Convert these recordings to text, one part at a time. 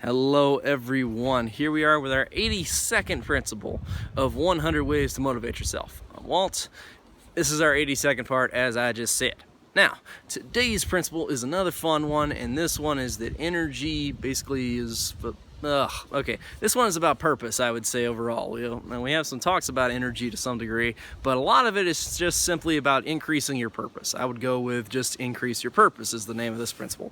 Hello everyone, here we are with our 82nd principle of 100 ways to motivate yourself. I'm Walt. This is our 82nd part, as I just said. Now, today's principle is another fun one, and this one is that energy basically is... This one is about purpose, I would say, overall. We have some talks about energy to some degree, but a lot of it is just simply about increasing your purpose. I would go with just increase your purpose is the name of this principle.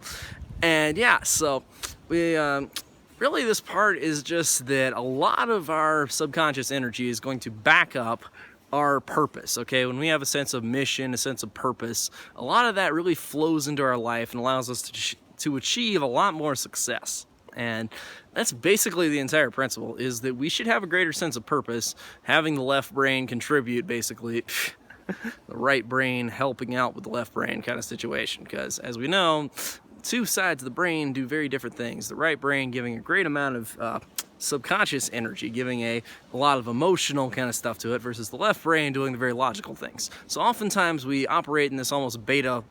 And yeah, so really this part is just that a lot of our subconscious energy is going to back up our purpose, okay? When we have a sense of mission, a sense of purpose, a lot of that really flows into our life and allows us to achieve a lot more success. And that's basically the entire principle, is that we should have a greater sense of purpose, having the left brain contribute, basically, the right brain helping out with the left brain kind of situation. Because as we know, two sides of the brain do very different things. The right brain giving a great amount of subconscious energy, giving a lot of emotional kind of stuff to it, versus the left brain doing the very logical things. So oftentimes we operate in this almost beta,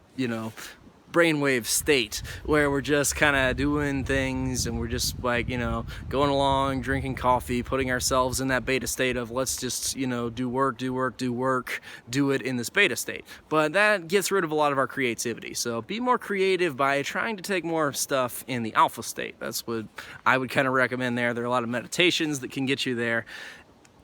brainwave state where we're just kind of doing things and we're just like, going along, drinking coffee, putting ourselves in that beta state of let's just, do work, do it in this beta state. But that gets rid of a lot of our creativity. So be more creative by trying to take more stuff in the alpha state. That's what I would kind of recommend there. There are a lot of meditations that can get you there.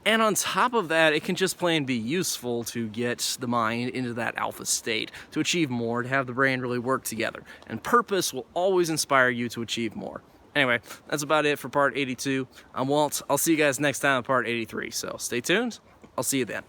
And on top of that, it can just plain be useful to get the mind into that alpha state, to achieve more, to have the brain really work together. And purpose will always inspire you to achieve more. Anyway, that's about it for part 82. I'm Walt. I'll see you guys next time on part 83. So stay tuned. I'll see you then.